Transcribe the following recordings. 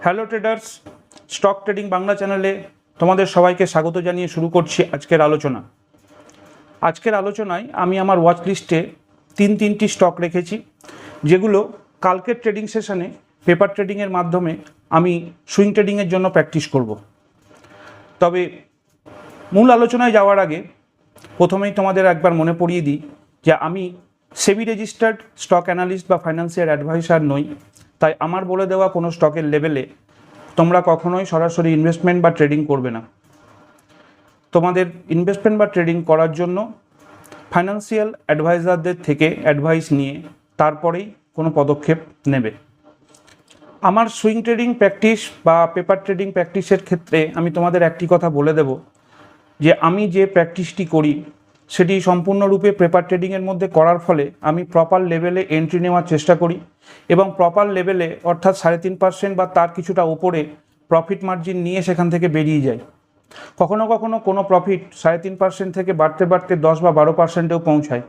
Hello traders, stock trading Bangla চ্যানেলে তোমাদের সবাইকে স্বাগত জানিয়ে শুরু করছি আজকের আলোচনা। আজকের আলোচনায় আমি আমার ওয়াচ লিস্টে তিনটি স্টক রেখেছি, যেগুলো কালকের ট্রেডিং সেশনে পেপার ট্রেডিংয়ের মাধ্যমে আমি সুইং ট্রেডিংয়ের জন্য প্র্যাকটিস করব। তবে মূল আলোচনায় যাওয়ার আগে প্রথমেই তোমাদের একবার মনে পড়িয়ে দিই যে আমি সেবি রেজিস্টার্ড স্টক অ্যানালিস্ট বা ফাইন্যান্সিয়াল অ্যাডভাইসার নই। তাই আমার বলে দেওয়া কোনো স্টকের লেভেলে তোমরা কখনোই সরাসরি ইনভেস্টমেন্ট বা ট্রেডিং করবে না। তোমাদের ইনভেস্টমেন্ট বা ট্রেডিং করার জন্য ফাইন্যান্সিয়াল অ্যাডভাইজারদের থেকে অ্যাডভাইস নিয়ে তারপরেই কোনো পদক্ষেপ নেবে। আমার সুইং ট্রেডিং প্র্যাকটিস বা পেপার ট্রেডিং প্র্যাকটিসের ক্ষেত্রে আমি তোমাদের একটি কথা বলে দেব যে আমি যে প্র্যাকটিসটি করি সেটি সম্পূর্ণরূপে পেপার ট্রেডিংয়ের মধ্যে করার ফলে আমি প্রপার লেভেলে এন্ট্রি নেওয়ার চেষ্টা করি এবং প্রপার লেভেলে অর্থাৎ 3.5% বা তার কিছুটা উপরে প্রফিট মার্জিন নিয়ে সেখান থেকে বেরিয়ে যাই। কখনো কখনো কোনো প্রফিট 3.5% থেকে বাড়তে বাড়তে 10 বা 12%-এও পৌঁছায়,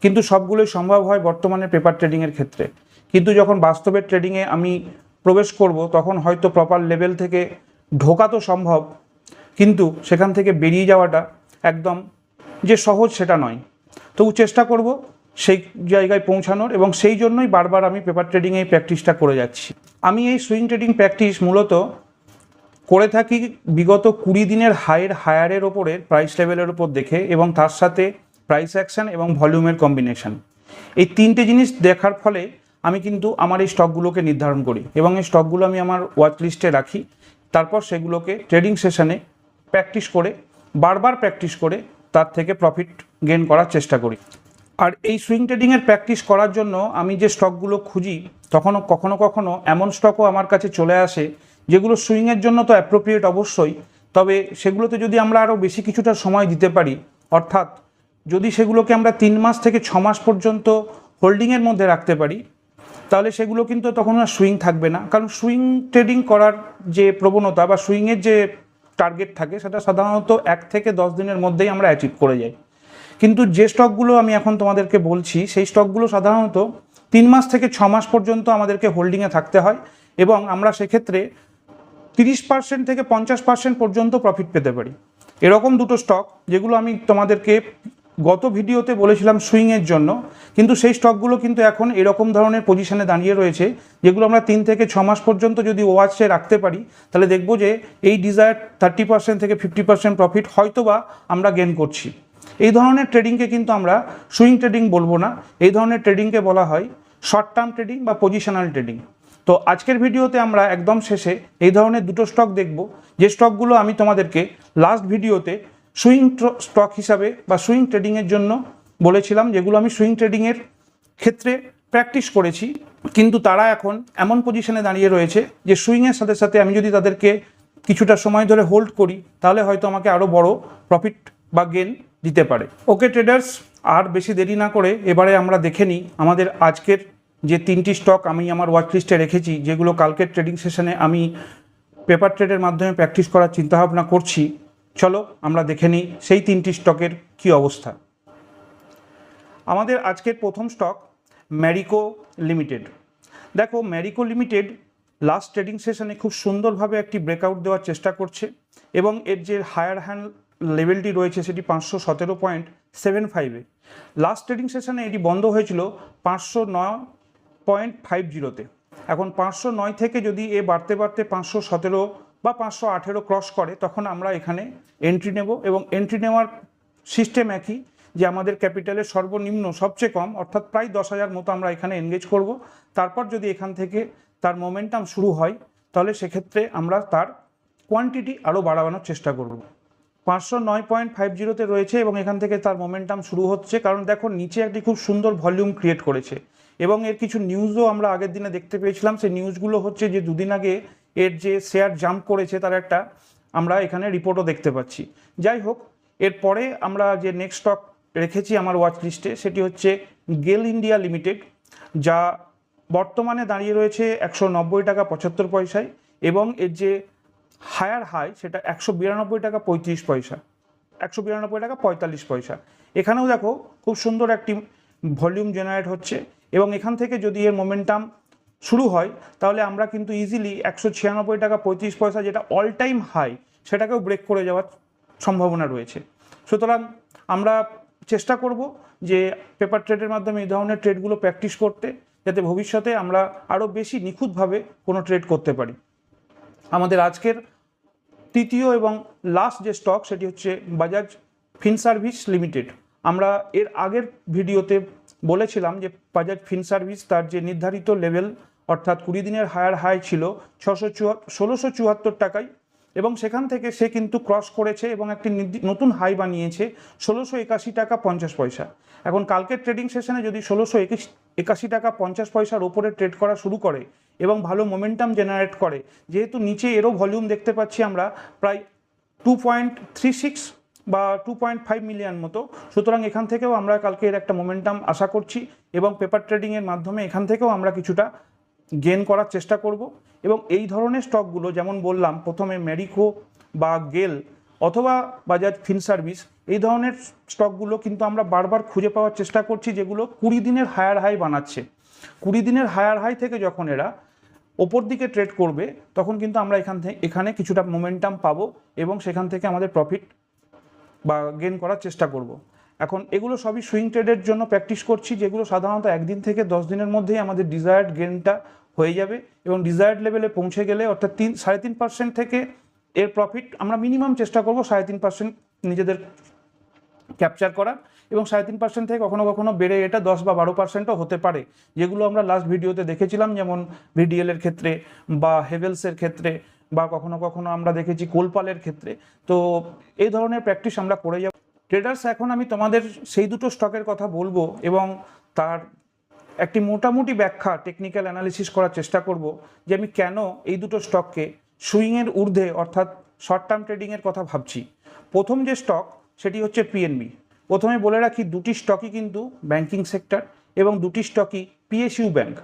কিন্তু সবগুলোই সম্ভব হয় বর্তমানে পেপার ট্রেডিংয়ের ক্ষেত্রে। কিন্তু যখন বাস্তবের ট্রেডিংয়ে আমি প্রবেশ করব তখন হয়তো প্রপার লেভেল থেকে ঢোকা তো সম্ভব, কিন্তু সেখান থেকে বেরিয়ে যাওয়াটা একদম যে সহজ সেটা নয়। তবু চেষ্টা করব সেই জায়গায় পৌঁছানোর, এবং সেই জন্যই বারবার আমি পেপার ট্রেডিংয়ে এই প্র্যাকটিসটা করে যাচ্ছি। আমি এই সুইং ট্রেডিং প্র্যাকটিস মূলত করে থাকি বিগত 20 দিনের হায়ারের ওপরের প্রাইস লেভেলের ওপর দেখে, এবং তার সাথে প্রাইস অ্যাকশন এবং ভলিউমের কম্বিনেশন। এই তিনটে জিনিস দেখার ফলে আমি কিন্তু আমার এই স্টকগুলোকে নির্ধারণ করি এবং এই স্টকগুলো আমি আমার ওয়াচ লিস্টে রাখি। তারপর সেগুলোকে ট্রেডিং সেশনে প্র্যাকটিস করে, বারবার প্র্যাকটিস করে তার থেকে প্রফিট গেইন করার চেষ্টা করি। আর এই সুইং ট্রেডিংয়ের প্র্যাকটিস করার জন্য আমি যে স্টকগুলো খুঁজি, কখনো কখনো এমন স্টকও আমার কাছে চলে আসে যেগুলো সুইংয়ের জন্য তো অ্যাপ্রোপ্রিয়েট অবশ্যই, তবে সেগুলোতে যদি আমরা আরও বেশি কিছুটা সময় দিতে পারি, অর্থাৎ যদি সেগুলোকে আমরা 3 মাস থেকে 6 মাস পর্যন্ত হোল্ডিংয়ের মধ্যে রাখতে পারি, তাহলে সেগুলো কিন্তু তখন আর সুইং থাকবে না। কারণ সুইং ট্রেডিং করার যে প্রবণতা বা সুইংয়ের যে টার্গেট থাকে সেটা সাধারণত 1 থেকে 10 দিনের মধ্যেই আমরা অ্যাচিভ করে যাই। কিন্তু যে স্টকগুলো আমি এখন তোমাদেরকে বলছি সেই স্টকগুলো সাধারণত 3 মাস থেকে 6 মাস পর্যন্ত আমাদেরকে হোল্ডিংয়ে থাকতে হয়, এবং আমরা সেক্ষেত্রে 30% থেকে 50% পর্যন্ত প্রফিট পেতে পারি। এরকম দুটো স্টক যেগুলো আমি তোমাদেরকে গত ভিডিওতে বলেছিলাম সুইংয়ের জন্য, কিন্তু সেই স্টকগুলো কিন্তু এখন এরকম ধরনের পজিশনে দাঁড়িয়ে রয়েছে যেগুলো আমরা 3 থেকে 6 মাস পর্যন্ত যদি ওয়াচে রাখতে পারি, তাহলে দেখব যে এই ডিজায়ার 30% থেকে 50% প্রফিট হয়তোবা আমরা গেইন করছি। এই ধরনের ট্রেডিংকে কিন্তু আমরা সুইং ট্রেডিং বলবো না, এই ধরনের ট্রেডিংকে বলা হয় শর্ট টার্ম ট্রেডিং বা পজিশনাল ট্রেডিং। তো আজকের ভিডিওতে আমরা একদম শেষে এই ধরনের দুটো স্টক দেখব, যে স্টকগুলো আমি তোমাদেরকে লাস্ট ভিডিওতে সুইং স্টক হিসাবে বা সুইং ট্রেডিংয়ের জন্য বলেছিলাম, যেগুলো আমি সুইং ট্রেডিংয়ের ক্ষেত্রে প্র্যাকটিস করেছি, কিন্তু তারা এখন এমন পজিশনে দাঁড়িয়ে রয়েছে যে সুইংয়ের সাথে সাথে আমি যদি তাদেরকে কিছুটা সময় ধরে হোল্ড করি তাহলে হয়তো আমাকে আরও বড় প্রফিট বা গেইন দিতে পারে। ওকে ট্রেডার্স, আর বেশি দেরি না করে এবারে আমরা দেখে নিই আমাদের আজকের যে 3টি স্টক আমি আমার ওয়াচ লিস্টে রেখেছি, যেগুলো কালকের ট্রেডিং সেশনে আমি পেপার ট্রেডের মাধ্যমে প্র্যাকটিস করার চিন্তাভাবনা করছি। চলো আমরা দেখে নিই সেই 3টি স্টকের কী অবস্থা। আমাদের আজকের প্রথম স্টক ম্যারিকো লিমিটেড। দেখো, ম্যারিকো লিমিটেড লাস্ট ট্রেডিং সেশনে খুব সুন্দরভাবে একটি ব্রেকআউট দেওয়ার চেষ্টা করছে, এবং এর যে হায়ার হ্যান্ড লেভেলটি রয়েছে সেটি 517.75-এ। লাস্ট ট্রেডিং সেশনে এটি বন্ধ হয়েছিল 509.50-তে। এখন 509 থেকে যদি এ বাড়তে বাড়তে 517 বা 518 ক্রস করে, তখন আমরা এখানে এন্ট্রি নেব, এবং এন্ট্রি নেওয়ার সিস্টেম একই, যে আমাদের ক্যাপিটালের সর্বনিম্ন সবচেয়ে কম অর্থাৎ প্রায় 10,000 মতো আমরা এখানে এনগেজ করব। তারপর যদি এখান থেকে তার মোমেন্টাম শুরু হয় তাহলে সেক্ষেত্রে আমরা তার কোয়ান্টিটি আরও বাড়ানোর চেষ্টা করব। 509.50-তে রয়েছে এবং এখান থেকে তার মোমেন্টাম শুরু হচ্ছে, কারণ দেখো নিচে একটি খুব সুন্দর ভলিউম ক্রিয়েট করেছে, এবং এর কিছু নিউজও আমরা আগের দিনে দেখতে পেয়েছিলাম। সেই নিউজগুলো হচ্ছে যে দুদিন আগে এর যে শেয়ার জাম্প করেছে তার একটা আমরা এখানে রিপোর্টও দেখতে পাচ্ছি। যাই হোক, এরপরে আমরা যে নেক্সট স্টক রেখেছি আমার ওয়াচ লিস্টে সেটি হচ্ছে গেল ইন্ডিয়া লিমিটেড, যা বর্তমানে দাঁড়িয়ে রয়েছে 190 টাকা 75 পয়সায়, এবং এর যে হায়ার হাই সেটা 192 টাকা 35 পয়সা, 192 টাকা 45 পয়সা। এখানেও দেখো খুব সুন্দর একটি ভলিউম জেনারেট হচ্ছে, এবং এখান থেকে যদি এর মোমেন্টাম শুরু হয় তাহলে আমরা কিন্তু ইজিলি 196 টাকা 35 পয়সা, যেটা অল টাইম হাই, সেটাকেও ব্রেক করে যাওয়ার সম্ভাবনা রয়েছে। সুতরাং আমরা চেষ্টা করব যে পেপার ট্রেডের মাধ্যমে এই ধরনের ট্রেডগুলো প্র্যাকটিস করতে, যাতে ভবিষ্যতে আমরা আরও বেশি নিখুঁতভাবে কোনো ট্রেড করতে পারি। আমাদের আজকের তৃতীয় এবং লাস্ট যে স্টক, সেটি হচ্ছে বাজাজ ফিনসার্ভিস লিমিটেড। আমরা এর আগের ভিডিওতে বলেছিলাম যে বাজাজ ফিনসার্ভিস তার যে নির্ধারিত লেভেল, অর্থাৎ 20 দিনের হায়ার হাই ছিল 1674 টাকায়, এবং সেখান থেকে সে কিন্তু ক্রস করেছে এবং একটি নতুন হাই বানিয়েছে 1681 টাকা 50 পয়সা। এখন কালকের ট্রেডিং সেশনে যদি 1681 টাকা 50 পয়সার ওপরে ট্রেড করা শুরু করে এবং ভালো মোমেন্টাম জেনারেট করে, যেহেতু নিচে এরও ভলিউম দেখতে পাচ্ছি আমরা প্রায় 2.36 বা 2.5 মিলিয়ন মতো, সুতরাং এখান থেকেও আমরা কালকে এর একটা মোমেন্টাম আশা করছি এবং পেপার ট্রেডিংয়ের মাধ্যমে এখান থেকেও আমরা কিছুটা গেন করার চেষ্টা করব। এবং এই ধরনের স্টকগুলো, যেমন বললাম প্রথমে ম্যারিকো বা গেল অথবা বাজাজ ফিনসার্ভিস, এই ধরনের স্টকগুলো কিন্তু আমরা বারবার খুঁজে পাওয়ার চেষ্টা করছি যেগুলো 20 দিনের হায়ার হাই বানাচ্ছে। 20 দিনের হায়ার হাই থেকে যখন এরা ওপর দিকে ট্রেড করবে, তখন কিন্তু আমরা এখানে কিছুটা মোমেন্টাম পাবো এবং সেখান থেকে আমাদের প্রফিট বা গেন করার চেষ্টা করব। এখন এগুলো সবই সুইং ট্রেডের জন্য প্র্যাকটিস করছি, যেগুলো সাধারণত 1 দিন থেকে 10 দিনের মধ্যেই আমাদের ডিজায়ার্ড গেনটা হয়ে যাবে এবং ডিজায়ার্ড লেভেলে পৌঁছে গেলে, অর্থাৎ 3.5% থেকে এর প্রফিট আমরা মিনিমাম চেষ্টা করব 3.5% নিজেদের ক্যাপচার করার, এবং 3.5% থেকে কখনো কখনো বেড়ে এটা 10 বা 12%ও হতে পারে, যেগুলো আমরা লাস্ট ভিডিওতে দেখেছিলাম, যেমন ভিডিএল এর ক্ষেত্রে বা হেভেলসের ক্ষেত্রে, বা কখনো কখনো আমরা দেখেছি কোলপালের ক্ষেত্রে। তো এই ধরনের প্র্যাকটিস আমরা করে যাব। ট্রেডার্স, এখন আমি তোমাদের সেই দুটো স্টকের কথা বলবো এবং তার একটি মোটামুটি ব্যাখ্যা, টেকনিক্যাল অ্যানালিসিস করার চেষ্টা করব যে আমি কেন এই দুটো স্টককে সুইংয়ের ঊর্ধ্বে অর্থাৎ শর্ট টার্ম ট্রেডিংয়ের কথা ভাবছি। প্রথম যে স্টক, সেটি হচ্ছে পিএনবি। প্রথমে বলে রাখি, দুটি স্টকই কিন্তু ব্যাংকিং সেক্টর এবং দুটি স্টকই পিএসইউ ব্যাংক।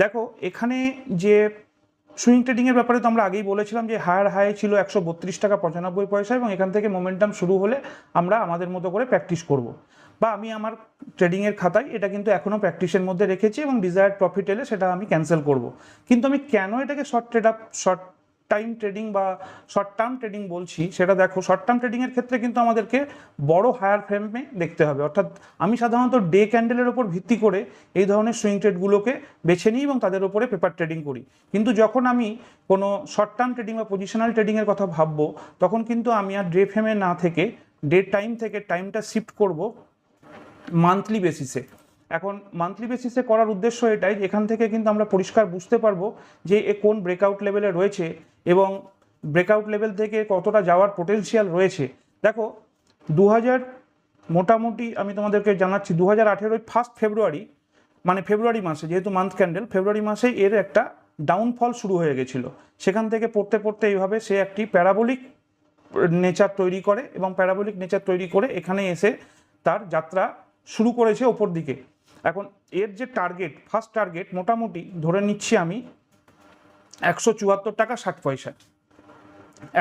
দেখো, এখানে যে সুইং ট্রেডিংয়ের ব্যাপারে তো আমরা আগেই বলেছিলাম যে হায়ার হাই ছিল 132 টাকা 95 পয়সা, এবং এখান থেকে মোমেন্টাম শুরু হলে আমরা আমাদের মতো করে প্র্যাকটিস করব, বা আমি আমার ট্রেডিংয়ের খাতায় এটা কিন্তু এখনও প্র্যাকটিসের মধ্যে রেখেছি, এবং ডিজায়ার্ড প্রফিট এলে সেটা আমি ক্যান্সেল করব। কিন্তু আমি কেন এটাকে শর্ট টাইম ট্রেডিং বা শর্ট টার্ম ট্রেডিং বলছি, সেটা দেখো, শর্ট টার্ম ট্রেডিংয়ের ক্ষেত্রে কিন্তু আমাদেরকে বড় হায়ার ফ্রেমে দেখতে হবে। অর্থাৎ আমি সাধারণত ডে ক্যান্ডেলের ওপর ভিত্তি করে এই ধরনের সুইং ট্রেডগুলোকে বেছে নিই এবং তাদের উপরে পেপার ট্রেডিং করি। কিন্তু যখন আমি কোনো শর্ট টার্ম ট্রেডিং বা পজিশনাল ট্রেডিংয়ের কথা ভাববো, তখন কিন্তু আমি আর ডে ফ্রেমে না থেকে ডে টাইম থেকে টাইমটা শিফট করব মান্থলি বেসিসে। এখন মান্থলি বেসিসে করার উদ্দেশ্য এটাই, এখান থেকে কিন্তু আমরা পরিষ্কার বুঝতে পারবো যে এ কোন ব্রেকআউট লেভেলে রয়েছে এবং ব্রেকআউট লেভেল থেকে কতটা যাওয়ার পোটেনশিয়াল রয়েছে। দেখো, 2000 মোটামুটি আমি তোমাদেরকে জানাচ্ছি, 2018 ফার্স্ট ফেব্রুয়ারি, মানে ফেব্রুয়ারি মাসে, যেহেতু মান্থ ক্যান্ডেল, ফেব্রুয়ারি মাসে এর একটা ডাউনফল শুরু হয়ে গেছিলো। সেখান থেকে পড়তে পড়তে এইভাবে সে একটি প্যারাবোলিক নেচার তৈরি করে, এবং প্যারাবোলিক নেচার তৈরি করে এখানে এসে তার যাত্রা শুরু করেছে ওপর দিকে। এখন এর যে টার্গেট, ফার্স্ট টার্গেট মোটামুটি ধরে নিচ্ছি আমি 174 টাকা 60 পয়সা।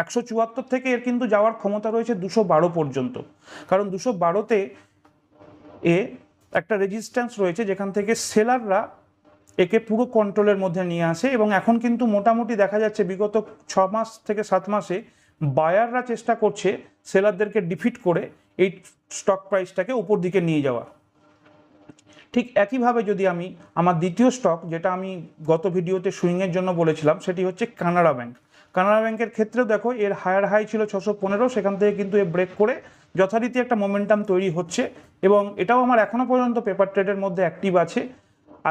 174 থেকে এর কিন্তু যাওয়ার ক্ষমতা রয়েছে 212 পর্যন্ত, কারণ 212তে এ একটা রেজিস্ট্যান্স রয়েছে যেখান থেকে সেলাররা একে পুরো কন্ট্রোলের মধ্যে নিয়ে আসে, এবং এখন কিন্তু মোটামুটি দেখা যাচ্ছে বিগত 6 মাস থেকে 7 মাসে বায়াররা চেষ্টা করছে সেলারদেরকে ডিফিট করে এই স্টক প্রাইসটাকে উপর দিকে নিয়ে যাওয়া। ঠিক একইভাবে যদি আমি আমার দ্বিতীয় স্টক, যেটা আমি গত ভিডিওতে সুইংয়ের জন্য বলেছিলাম, সেটি হচ্ছে কানাড়া ব্যাংক। কানাড়া ব্যাংকের ক্ষেত্রেও দেখো, এর হায়ার হাই ছিল 615, সেখান থেকে কিন্তু এ ব্রেক করে যথারীতি একটা মোমেন্টাম তৈরি হচ্ছে, এবং এটাও আমার এখনও পর্যন্ত পেপার ট্রেডের মধ্যে অ্যাক্টিভ আছে।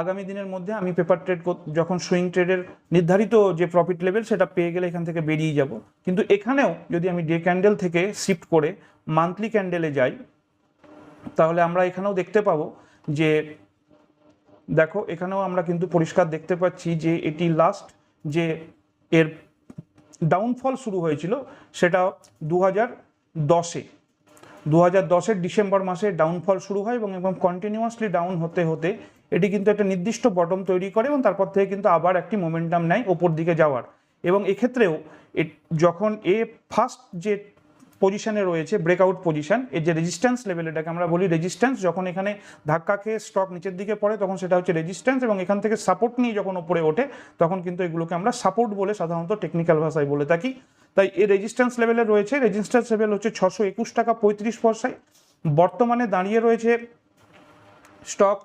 আগামী দিনের মধ্যে আমি পেপার ট্রেড যখন সুইং ট্রেডের নির্ধারিত যে প্রফিট লেভেল সেটা পেয়ে গেলে এখান থেকে বেরিয়ে যাব। কিন্তু এখানেও যদি আমি ডে ক্যান্ডেল থেকে শিফট করে মান্থলি ক্যান্ডেলে যাই, তাহলে আমরা এখানেও দেখতে পাবো যে, দেখো, এখানেও আমরা কিন্তু পরিষ্কার দেখতে পাচ্ছি যে এটি লাস্ট যে এর ডাউনফল শুরু হয়েছিল সেটা 2010-এর ডিসেম্বর মাসে ডাউনফল শুরু হয়, এবং কন্টিনিউয়াসলি ডাউন হতে হতে এটি কিন্তু একটা নির্দিষ্ট বটম তৈরি করে, এবং তারপর থেকে কিন্তু আবার একটি মোমেন্টাম নেয় ওপর দিকে যাওয়ার। এবং এক্ষেত্রেও যখন ফার্স্ট যে পজিশনে রয়েছে, ব্রেকআউট পজিশন, এর যে রেজিস্ট্যান্স লেভেল, এটাকে আমরা বলি রেজিস্ট্যান্স। যখন এখানে ধাক্কা খেয়ে স্টক নিচের দিকে পড়ে তখন সেটা হচ্ছে রেজিস্ট্যান্স, এবং এখান থেকে সাপোর্ট নিয়ে যখন ওপরে ওঠে তখন কিন্তু এগুলোকে আমরা সাপোর্ট বলে সাধারণত টেকনিক্যাল ভাষায় বলে থাকি। তাই এই রেজিস্ট্যান্স লেভেলে রয়েছে, রেজিস্ট্যান্স লেভেল হচ্ছে 621 টাকা 35 পয়সায়। বর্তমানে দাঁড়িয়ে রয়েছে স্টক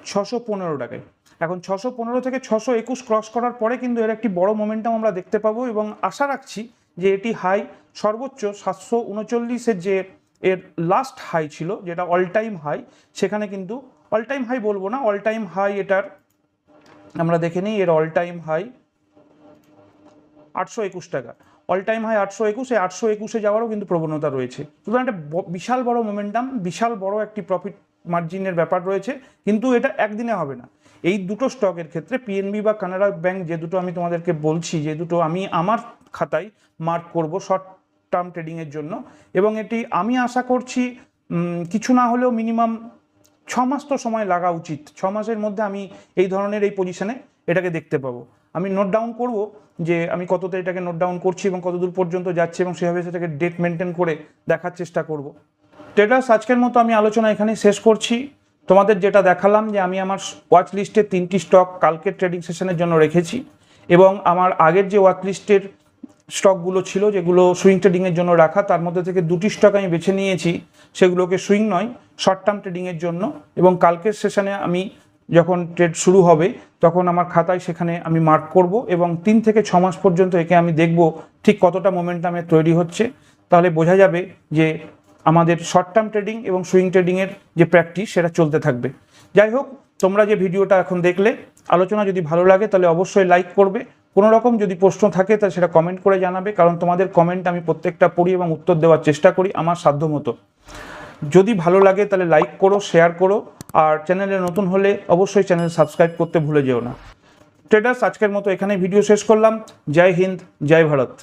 615 টাকায়। এখন 615 থেকে 621 ক্রস করার পরে কিন্তু এর একটি বড় মোমেন্টাম আমরা দেখতে পাবো, এবং আশা রাখছি যে এটি হাই সর্বোচ্চ 739-এর যে এর লাস্ট হাই ছিল, যেটা অল টাইম হাই, সেখানে কিন্তু অল টাইম হাই বলবো না, অল টাইম হাই এটার আমরা দেখে নিই। এর অল টাইম হাই 821 টাকা, অল টাইম হাই 821, এই 821-এ যাওয়ারও কিন্তু প্রবণতা রয়েছে। সুতরাং একটা বিশাল বড় মোমেন্টাম, বিশাল বড় একটি প্রফিট মার্জিনের ব্যাপার রয়েছে, কিন্তু এটা একদিনে হবে না। এই দুটো স্টকের ক্ষেত্রে পিএনবি বা কানাড়া ব্যাংক, যে দুটো আমি তোমাদেরকে বলছি, যে দুটো আমি আমার খাতায় মার্ক করব শর্ট টার্ম ট্রেডিংয়ের জন্য, এবং এটি আমি আশা করছি কিছু না হলেও মিনিমাম 6 মাস তো সময় লাগা উচিত। 6 মাসের মধ্যে আমি এই ধরনের এই পজিশনে এটাকে দেখতে পাবো। আমি নোট ডাউন করব যে আমি কততে এটাকে নোট ডাউন করছি এবং কত দূর পর্যন্ত যাচ্ছে, এবং সেভাবে সেটাকে ডেট মেনটেন করে দেখার চেষ্টা করব। ট্রেডার্স, আজকের মতো আমি আলোচনা এখানে শেষ করছি। তোমাদের যেটা দেখালাম যে আমি আমার ওয়াচ লিস্টে 3টি স্টক কালকের ট্রেডিং সেশনের জন্য রেখেছি, এবং আমার আগের যে ওয়াচ লিস্টের স্টকগুলো ছিল যেগুলো সুইং ট্রেডিংয়ের জন্য রাখা, তার মধ্যে থেকে 2টি স্টক আমি বেছে নিয়েছি, সেগুলোকে সুইং নয় শর্ট টার্ম ট্রেডিংয়ের জন্য। এবং কালকের সেশনে আমি যখন ট্রেড শুরু হবে তখন আমার খাতায় সেখানে আমি মার্ক করব, এবং 3 থেকে 6 মাস পর্যন্ত একে আমি দেখব ঠিক কতটা মোমেন্টামে তৈরি হচ্ছে। তাহলে বোঝা যাবে যে আমাদের শর্ট টার্ম ট্রেডিং এবং সুইং ট্রেডিংয়ের যে প্র্যাকটিস সেটা চলতে থাকবে। যাই হোক, তোমরা যে ভিডিওটা এখন দেখলে, আলোচনা যদি ভালো লাগে তাহলে অবশ্যই লাইক করবে। কোনো রকম যদি প্রশ্ন থাকে তাহলে সেটা কমেন্ট করে জানাবে, কারণ তোমাদের কমেন্ট আমি প্রত্যেকটা পড়ি এবং উত্তর দেওয়ার চেষ্টা করি আমার সাধ্যমতো। যদি ভালো লাগে তাহলে লাইক করো, শেয়ার করো, আর চ্যানেলে নতুন হলে অবশ্যই চ্যানেল সাবস্ক্রাইব করতে ভুলে যেও না। ট্রেডার্স, আজকের মতো এখানে ভিডিও শেষ করলাম। জয় হিন্দ, জয় ভারত।